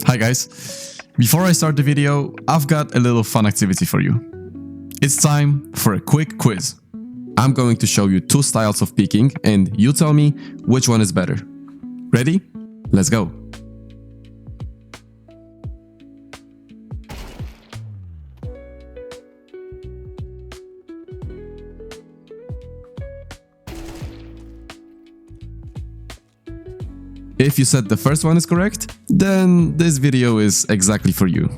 Hi guys, before I start the video, I've got a little fun activity for you. It's time for a quick quiz. I'm going to show you two styles of peeking and you tell me which one is better. Ready? Let's go! If you said the first one is correct, then this video is exactly for you.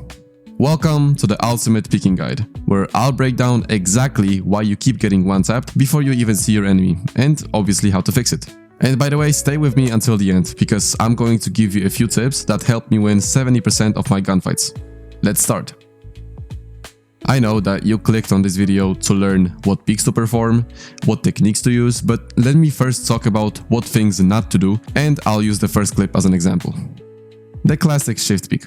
Welcome to the Ultimate Peeking Guide, where I'll break down exactly why you keep getting one-tapped before you even see your enemy, and obviously how to fix it. And by the way, stay with me until the end, because I'm going to give you a few tips that help me win 70% of my gunfights. Let's start. I know that you clicked on this video to learn what peeks to perform, what techniques to use, but let me first talk about what things not to do, and I'll use the first clip as an example. The classic shift peek.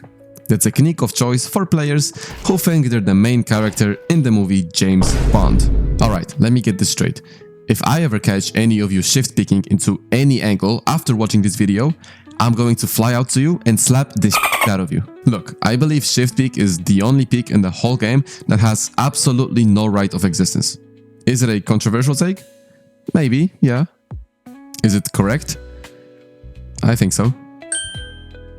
The technique of choice for players who think they're the main character in the movie James Bond. Alright, let me get this straight. If I ever catch any of you shift peeking into any angle after watching this video, I'm going to fly out to you and slap this out of you. Look, I believe shift peek is the only peek in the whole game that has absolutely no right of existence. Is it a controversial take? Maybe, yeah. Is it correct? I think so.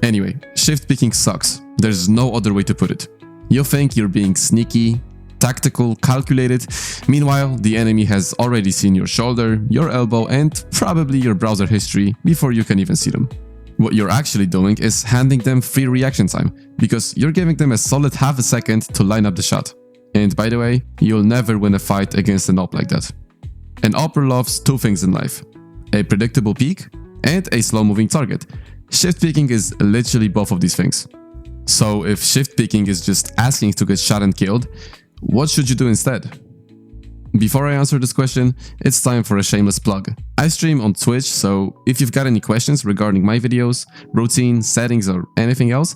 Anyway, shift peeking sucks. There's no other way to put it. You think you're being sneaky, tactical, calculated. Meanwhile, the enemy has already seen your shoulder, your elbow, and probably your browser history before you can even see them. What you're actually doing is handing them free reaction time, because you're giving them a solid half a second to line up the shot. And by the way, you'll never win a fight against an op like that. An opper loves two things in life: a predictable peek and a slow-moving target. Shift peeking is literally both of these things. So if shift peeking is just asking to get shot and killed, what should you do instead? Before I answer this question, it's time for a shameless plug. I stream on Twitch, so if you've got any questions regarding my videos, routine, settings, or anything else,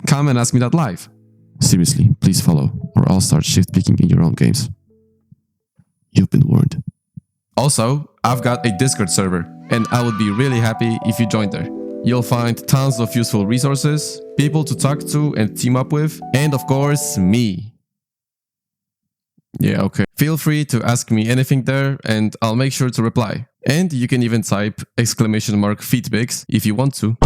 come and ask me that live. Seriously, please follow, or I'll start shift peeking in your own games. You've been warned. Also, I've got a Discord server, and I would be really happy if you joined there. You'll find tons of useful resources, people to talk to and team up with, and of course, me. Yeah, okay. Feel free to ask me anything there and I'll make sure to reply. And you can even type !feedpics if you want to.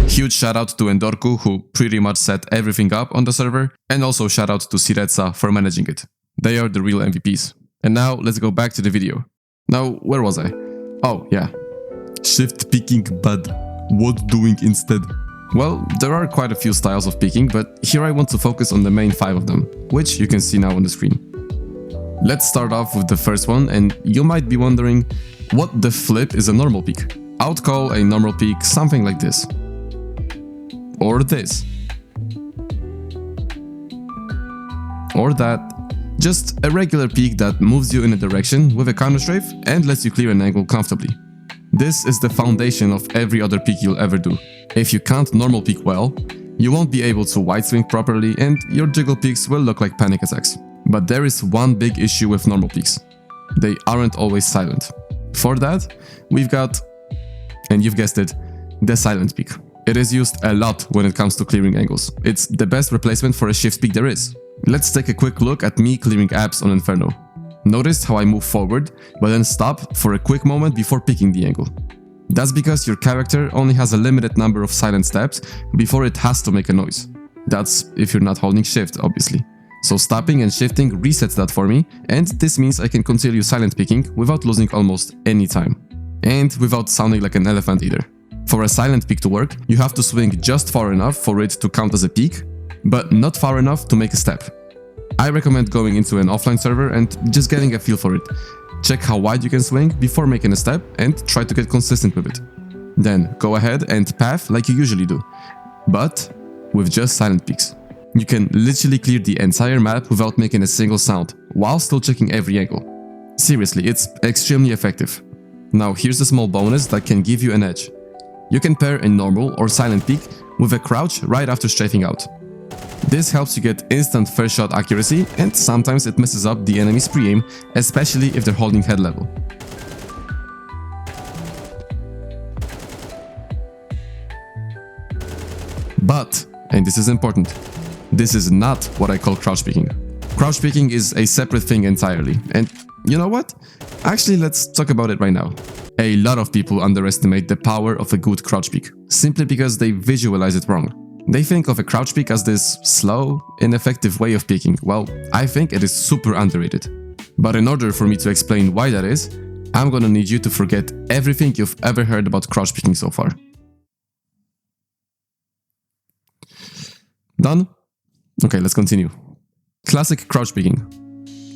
Huge shout out to Endorku, who pretty much set everything up on the server, and also shout out to Siretsa for managing it. They are the real MVPs. And now let's go back to the video. Now, where was I? Oh, yeah. Shift peeking bad. What doing instead? Well, there are quite a few styles of peeking, but here I want to focus on the main 5 of them, which you can see now on the screen. Let's start off with the first one, and you might be wondering, what the flip is a normal peek? I would call a normal peek something like this. Or this. Or that. Just a regular peek that moves you in a direction with a counter-strafe and lets you clear an angle comfortably. This is the foundation of every other peek you'll ever do. If you can't normal peek well, you won't be able to wide swing properly and your jiggle peeks will look like panic attacks. But there is one big issue with normal peeks. They aren't always silent. For that, we've got, and you've guessed it, the silent peek. It is used a lot when it comes to clearing angles. It's the best replacement for a shift peek there is. Let's take a quick look at me clearing apps on Inferno. Notice how I move forward, but then stop for a quick moment before peeking the angle. That's because your character only has a limited number of silent steps before it has to make a noise. That's if you're not holding shift, obviously. So stopping and shifting resets that for me, and this means I can continue silent peeking without losing almost any time. And without sounding like an elephant either. For a silent peek to work, you have to swing just far enough for it to count as a peek, but not far enough to make a step. I recommend going into an offline server and just getting a feel for it. Check how wide you can swing before making a step and try to get consistent with it. Then go ahead and path like you usually do, but with just silent peeks. You can literally clear the entire map without making a single sound, while still checking every angle. Seriously, it's extremely effective. Now here's a small bonus that can give you an edge. You can pair a normal or silent peek with a crouch right after strafing out. This helps you get instant first shot accuracy, and sometimes it messes up the enemy's pre-aim, especially if they're holding head level. But, and this is important, this is not what I call crouch peeking. Crouch peeking is a separate thing entirely, and you know what? Actually, let's talk about it right now. A lot of people underestimate the power of a good crouch peek, simply because they visualize it wrong. They think of a crouch peek as this slow, ineffective way of peeking. Well, I think it is super underrated. But in order for me to explain why that is, I'm gonna need you to forget everything you've ever heard about crouch peeking so far. Done? Okay, let's continue. Classic crouch peeking.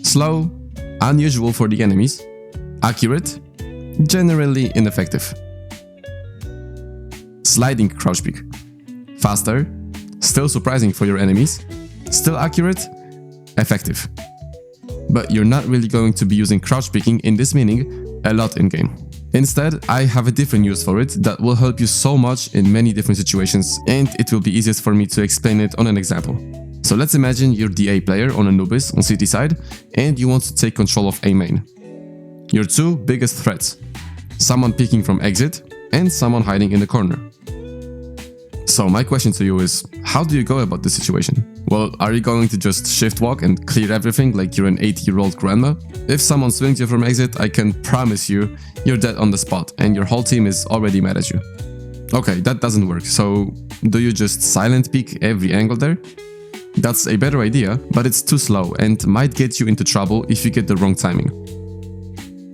Slow, unusual for the enemies, accurate, generally ineffective. Sliding crouch peek. Faster, still surprising for your enemies, still accurate, effective. But you're not really going to be using crouch peeking in this meaning a lot in-game. Instead, I have a different use for it that will help you so much in many different situations, and it will be easiest for me to explain it on an example. So let's imagine you're the A player on Anubis on city side, and you want to take control of A main. Your two biggest threats: someone peeking from exit and someone hiding in the corner. So my question to you is, how do you go about this situation? Well, are you going to just shift walk and clear everything like you're an 80-year-old grandma? If someone swings you from exit, I can promise you, you're dead on the spot and your whole team is already mad at you. Okay, that doesn't work, so do you just silent peek every angle there? That's a better idea, but it's too slow and might get you into trouble if you get the wrong timing.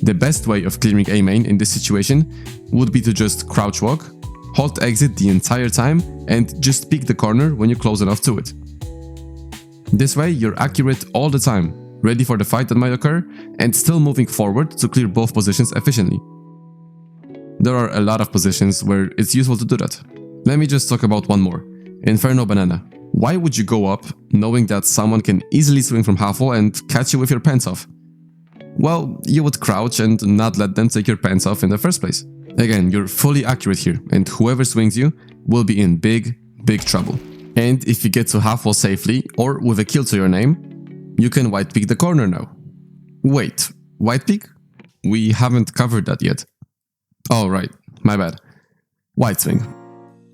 The best way of clearing A main in this situation would be to just crouch walk, hold exit the entire time, and just peek the corner when you're close enough to it. This way, you're accurate all the time, ready for the fight that might occur, and still moving forward to clear both positions efficiently. There are a lot of positions where it's useful to do that. Let me just talk about one more. Inferno Banana. Why would you go up knowing that someone can easily swing from half wall and catch you with your pants off? Well, you would crouch and not let them take your pants off in the first place. Again, you're fully accurate here, and whoever swings you will be in big trouble. And if you get to half wall safely, or with a kill to your name, you can white peek the corner now. Wait, white peek? We haven't covered that yet. Oh right, my bad. White swing.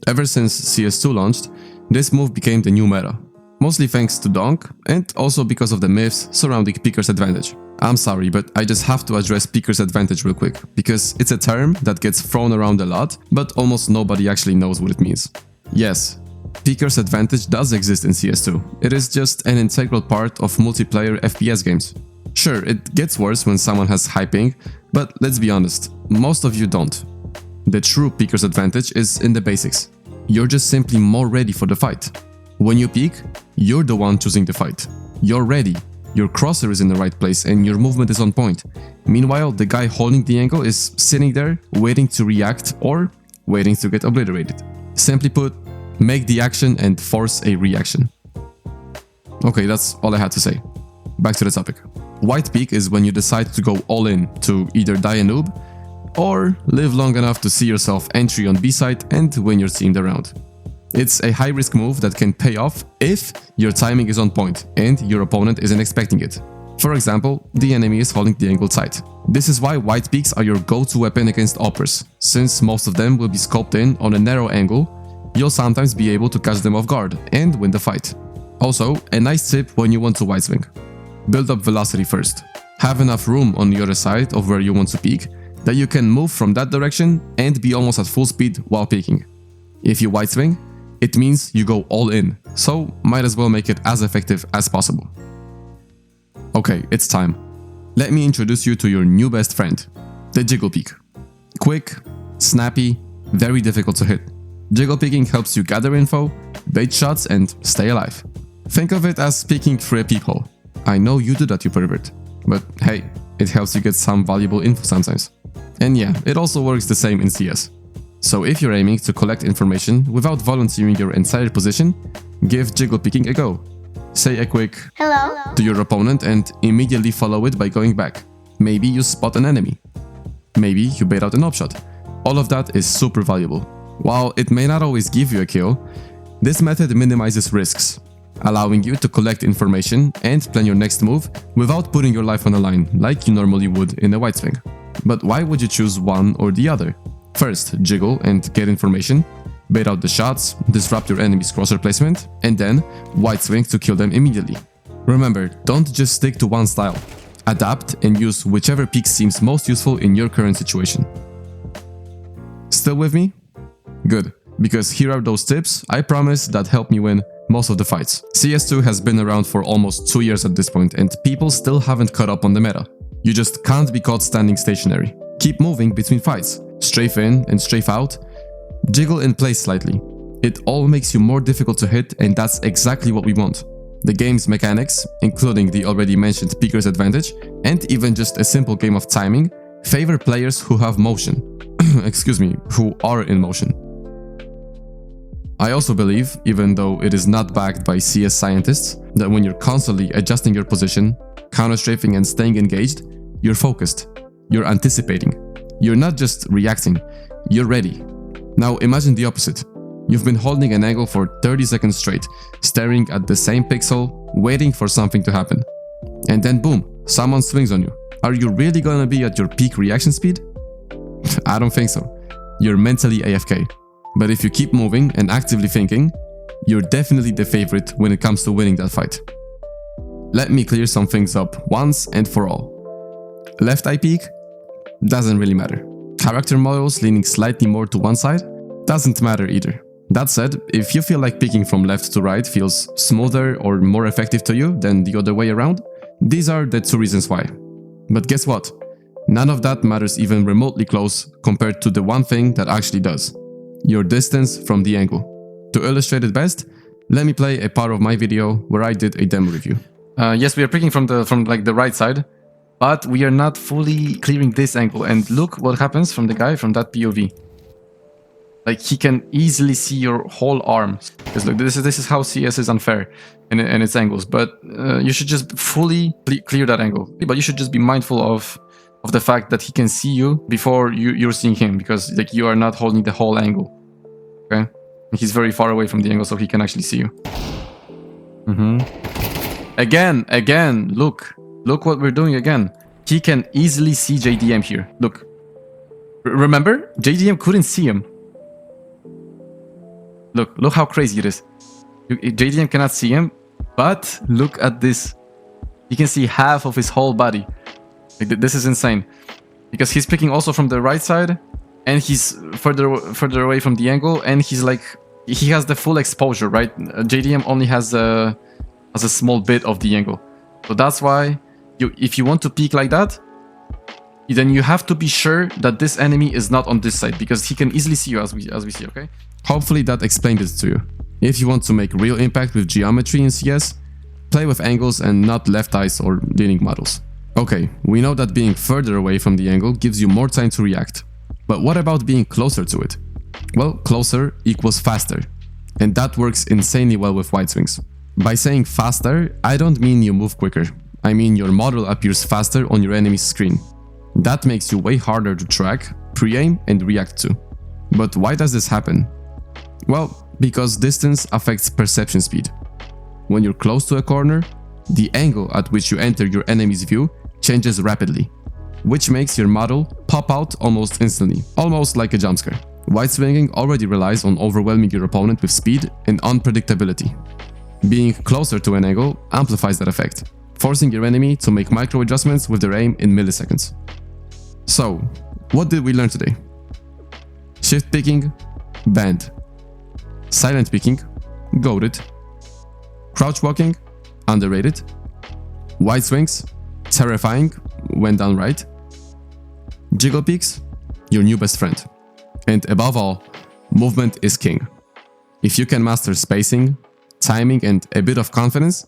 Ever since CS2 launched, this move became the new meta. Mostly thanks to Donk, and also because of the myths surrounding peeker's advantage. I'm sorry, but I just have to address peeker's advantage real quick, because it's a term that gets thrown around a lot, but almost nobody actually knows what it means. Yes, peeker's advantage does exist in CS2. It is just an integral part of multiplayer FPS games. Sure, it gets worse when someone has high ping, but let's be honest, most of you don't. The true peeker's advantage is in the basics. You're just simply more ready for the fight. When you peek, you're the one choosing the fight. You're ready. Your crosshair is in the right place and your movement is on point. Meanwhile, the guy holding the angle is sitting there waiting to react or waiting to get obliterated. Simply put, make the action and force a reaction. Okay, that's all I had to say. Back to the topic. White peek is when you decide to go all in to either die a noob or live long enough to see yourself entry on B side and win your team the round. It's a high-risk move that can pay off if your timing is on point and your opponent isn't expecting it. For example, the enemy is holding the angle tight. This is why white peeks are your go-to weapon against oppers. Since most of them will be scoped in on a narrow angle, you'll sometimes be able to catch them off guard and win the fight. Also, a nice tip when you want to white swing. Build up velocity first. Have enough room on the other side of where you want to peek that you can move from that direction and be almost at full speed while peeking. If you white swing, it means you go all in, so might as well make it as effective as possible. Okay, it's time. Let me introduce you to your new best friend, the Jiggle Peek. Quick, snappy, very difficult to hit. Jiggle peeking helps you gather info, bait shots, and stay alive. Think of it as peeking through a peephole. I know you do that, you pervert, but hey, it helps you get some valuable info sometimes. And yeah, it also works the same in CS. So if you're aiming to collect information without volunteering your entire position, give Jiggle Peeking a go. Say a quick "hello" to your opponent and immediately follow it by going back. Maybe you spot an enemy. Maybe you bait out an opshot. All of that is super valuable. While it may not always give you a kill, this method minimizes risks, allowing you to collect information and plan your next move without putting your life on the line like you normally would in a white swing. But why would you choose one or the other? First, jiggle and get information, bait out the shots, disrupt your enemy's crosshair placement, and then wide swing to kill them immediately. Remember, don't just stick to one style. Adapt and use whichever peek seems most useful in your current situation. Still with me? Good, because here are those tips I promise that help me win most of the fights. CS2 has been around for almost 2 years at this point, and people still haven't caught up on the meta. You just can't be caught standing stationary. Keep moving between fights. Strafe in and strafe out. Jiggle in place slightly. It all makes you more difficult to hit, and that's exactly what we want. The game's mechanics, including the already mentioned peeker's advantage, and even just a simple game of timing, favor players who have motion. Excuse me, who are in motion. I also believe, even though it is not backed by CS scientists, that when you're constantly adjusting your position, counter-strafing and staying engaged, you're focused, you're anticipating. You're not just reacting, you're ready. Now imagine the opposite. You've been holding an angle for 30 seconds straight, staring at the same pixel, waiting for something to happen. And then boom, someone swings on you. Are you really gonna be at your peak reaction speed? I don't think so. You're mentally AFK. But if you keep moving and actively thinking, you're definitely the favorite when it comes to winning that fight. Let me clear some things up once and for all. Left eye peek? Doesn't really matter. Character models leaning slightly more to one side? Doesn't matter either. That said, if you feel like peeking from left to right feels smoother or more effective to you than the other way around, these are the 2 reasons why. But guess what? None of that matters even remotely close compared to the one thing that actually does. Your distance from the angle. To illustrate it best, let me play a part of my video where I did a demo review. Yes, we are peeking from the right side, but we are not fully clearing this angle, and look what happens from the guy from that POV. Like, he can easily see your whole arm. Because look, this is how CS is unfair in its angles, but you should just fully clear that angle. But you should just be mindful of the fact that he can see you before you're seeing him, because like you are not holding the whole angle. Okay? He's very far away from the angle, so he can actually see you. Again, look what we're doing again. He can easily see JDM here. Look. Remember? JDM couldn't see him. Look how crazy it is. JDM cannot see him, but look at this. He can see half of his whole body. Like, this is insane. Because he's picking also from the right side, and he's further away from the angle, and he's like, he has the full exposure, right? JDM only has a small bit of the angle. So that's why, if you want to peek like that, then you have to be sure that this enemy is not on this side, because he can easily see you as we see, okay? Hopefully that explained it to you. If you want to make real impact with geometry in CS, play with angles and not left eyes or leaning models. Okay, we know that being further away from the angle gives you more time to react. But what about being closer to it? Well, closer equals faster. And that works insanely well with wide swings. By saying faster, I don't mean you move quicker. I mean your model appears faster on your enemy's screen. That makes you way harder to track, pre-aim and react to. But why does this happen? Well, because distance affects perception speed. When you're close to a corner, the angle at which you enter your enemy's view changes rapidly, which makes your model pop out almost instantly, almost like a jumpscare. Wide swinging already relies on overwhelming your opponent with speed and unpredictability. Being closer to an angle amplifies that effect, forcing your enemy to make micro adjustments with their aim in milliseconds. So, what did we learn today? Shift picking, banned. Silent picking, goated. Crouch walking, underrated. Wide swings, terrifying when done right. Jiggle peeks, your new best friend. And above all, movement is king. If you can master spacing, timing and a bit of confidence,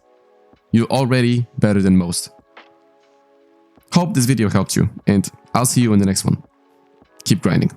you're already better than most. Hope this video helped you, and I'll see you in the next one. Keep grinding.